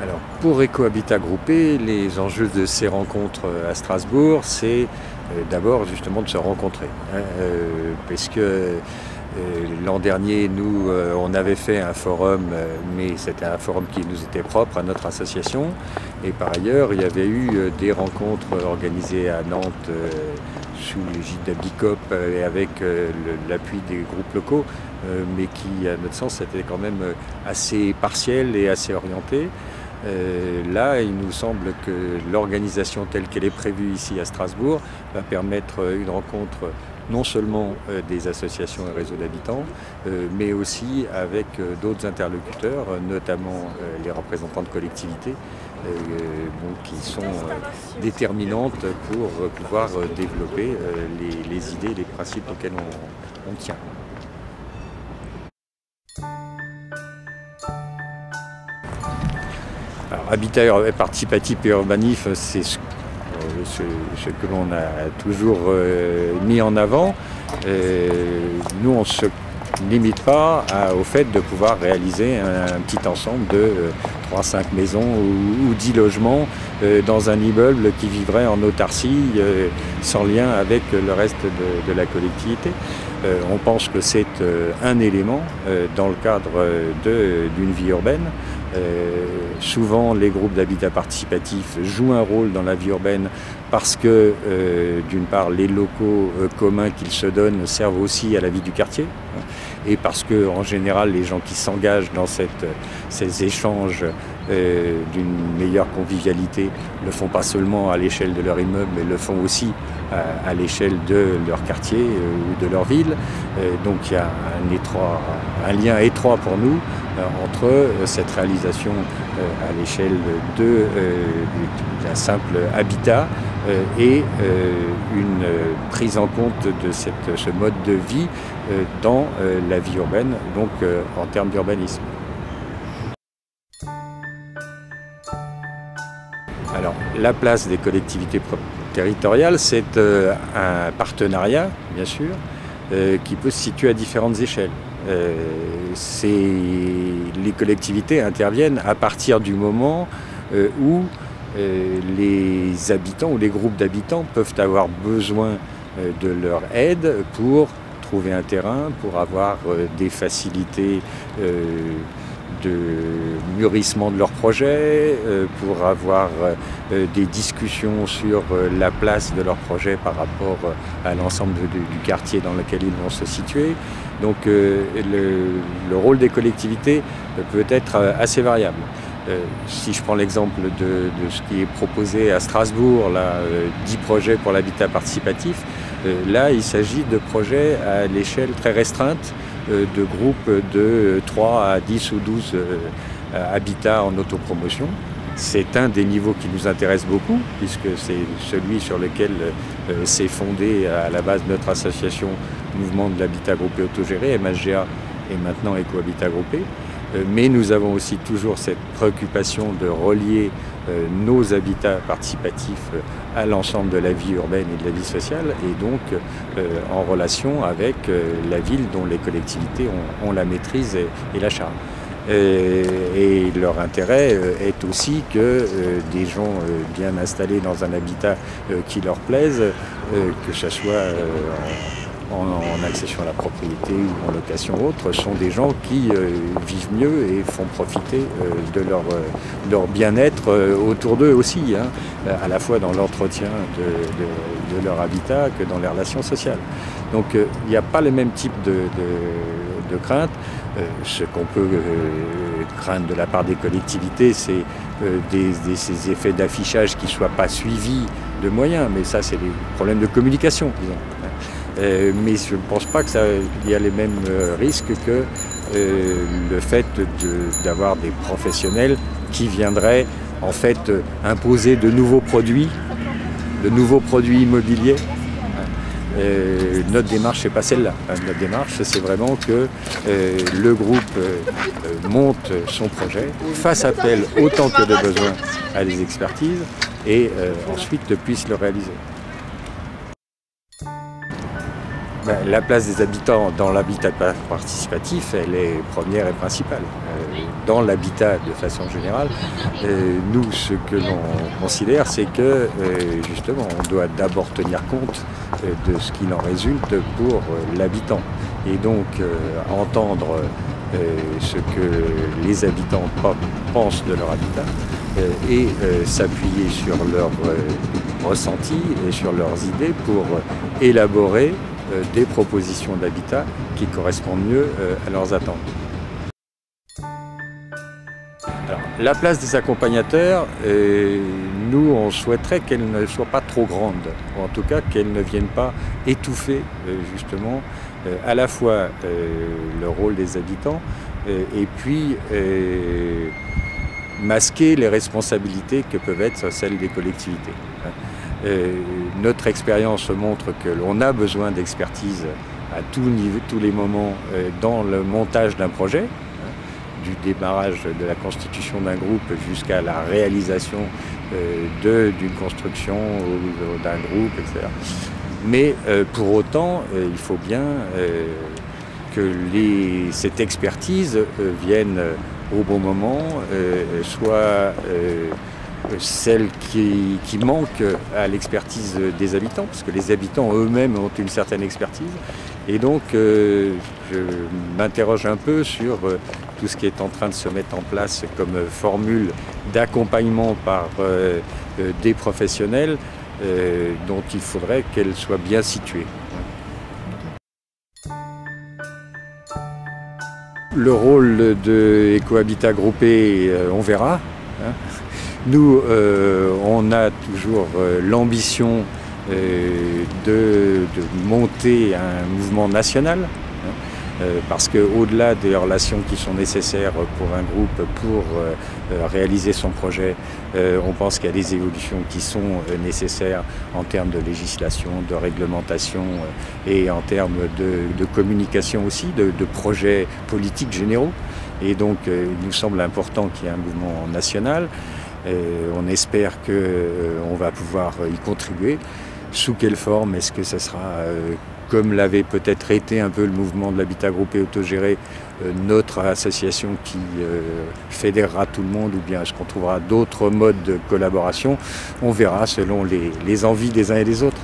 Alors, pour Ecohabitat Groupé, les enjeux de ces rencontres à Strasbourg, c'est d'abord justement de se rencontrer. Parce que l'an dernier, nous, on avait fait un forum, mais c'était un forum qui nous était propre à notre association. Et par ailleurs, il y avait eu des rencontres organisées à Nantes sous l'égide d'Abicop et avec l'appui des groupes locaux, mais qui, à notre sens, étaient quand même assez partiels et assez orientés. Là, il nous semble que l'organisation telle qu'elle est prévue ici à Strasbourg va permettre une rencontre non seulement des associations et réseaux d'habitants, mais aussi avec d'autres interlocuteurs, notamment les représentants de collectivités, qui sont déterminantes pour pouvoir développer les idées, les principes auxquels on tient. Alors, Habitat participatif et urbanisme, c'est ce que l'on a toujours mis en avant. Nous, on ne se limite pas au fait de pouvoir réaliser un petit ensemble de 3-5 maisons ou 10 logements dans un immeuble qui vivrait en autarcie, sans lien avec le reste de la collectivité. On pense que c'est un élément dans le cadre d'une vie urbaine. Souvent, les groupes d'habitat participatif jouent un rôle dans la vie urbaine parce que, d'une part, les locaux communs qu'ils se donnent servent aussi à la vie du quartier, et parce que, en général, les gens qui s'engagent dans ces échanges d'une meilleure convivialité ne le font pas seulement à l'échelle de leur immeuble, mais le font aussi à l'échelle de leur quartier ou de leur ville. Donc il y a un lien étroit pour nous entre cette réalisation à l'échelle d'un simple habitat et une prise en compte de ce mode de vie dans la vie urbaine, donc en termes d'urbanisme. Alors, la place des collectivités territoriales, c'est un partenariat, bien sûr, qui peut se situer à différentes échelles. Les collectivités interviennent à partir du moment où les habitants ou les groupes d'habitants peuvent avoir besoin de leur aide pour trouver un terrain, pour avoir des facilités de mûrissement de leurs projets, pour avoir des discussions sur la place de leurs projets par rapport à l'ensemble du quartier dans lequel ils vont se situer. Donc le rôle des collectivités peut être assez variable. Si je prends l'exemple de ce qui est proposé à Strasbourg, là, 10 projets pour l'habitat participatif, là il s'agit de projets à l'échelle très restreinte, de groupes de 3 à 10 ou 12 habitats en autopromotion. C'est un des niveaux qui nous intéresse beaucoup, puisque c'est celui sur lequel s'est fondé à la base notre association Mouvement de l'habitat groupé autogéré, MHGA, et maintenant Ecohabitat Groupé. Mais nous avons aussi toujours cette préoccupation de relier nos habitats participatifs à l'ensemble de la vie urbaine et de la vie sociale, et donc en relation avec la ville dont les collectivités ont la maîtrise et la charge. Et leur intérêt est aussi que des gens bien installés dans un habitat qui leur plaise, que ce soit en accession à la propriété ou en location autre, sont des gens qui vivent mieux et font profiter de leur bien-être autour d'eux aussi, à la fois dans l'entretien de leur habitat que dans les relations sociales. Donc il n'y a pas le même type de crainte. Ce qu'on peut craindre de la part des collectivités, c'est ces effets d'affichage qui ne soient pas suivis de moyens, mais ça c'est des problèmes de communication, disons. Mais je ne pense pas qu'il y a les mêmes risques que le fait d'avoir des professionnels qui viendraient en fait imposer de nouveaux produits immobiliers. Notre démarche, c'est pas celle-là. Notre démarche, c'est vraiment que le groupe monte son projet, fasse appel autant que de besoin à des expertises et ensuite puisse le réaliser. La place des habitants dans l'habitat participatif, elle est première et principale. Dans l'habitat de façon générale, nous, ce que l'on considère, c'est que justement, on doit d'abord tenir compte de ce qu'il en résulte pour l'habitant. Et donc, entendre ce que les habitants pensent de leur habitat et s'appuyer sur leurs ressentis et sur leurs idées pour élaborer des propositions d'habitat qui correspondent mieux à leurs attentes. Alors, la place des accompagnateurs, nous on souhaiterait qu'elle ne soit pas trop grande, ou en tout cas qu'elle ne vienne pas étouffer justement à la fois le rôle des habitants et puis masquer les responsabilités que peuvent être celles des collectivités. Notre expérience montre que l'on a besoin d'expertise à tous les moments dans le montage d'un projet, du démarrage de la constitution d'un groupe jusqu'à la réalisation d'une construction ou d'un groupe, etc. Mais pour autant, il faut bien que cette expertise vienne au bon moment, soit celle qui manque à l'expertise des habitants, parce que les habitants eux-mêmes ont une certaine expertise. Et donc, je m'interroge un peu sur tout ce qui est en train de se mettre en place comme formule d'accompagnement par des professionnels, dont il faudrait qu'elle soit bien située. Le rôle de Ecohabitat groupé, on verra. Nous, on a toujours l'ambition de monter un mouvement national, parce qu'au-delà des relations qui sont nécessaires pour un groupe pour réaliser son projet, on pense qu'il y a des évolutions qui sont nécessaires en termes de législation, de réglementation et en termes de communication aussi, de projets politiques généraux. Et donc il nous semble important qu'il y ait un mouvement national. On espère qu'on va pouvoir y contribuer. Sous quelle forme? Est-ce que ce sera comme l'avait peut-être été un peu le mouvement de l'habitat groupé autogéré, notre association qui fédérera tout le monde, ou bien est-ce qu'on trouvera d'autres modes de collaboration? On verra selon les envies des uns et des autres.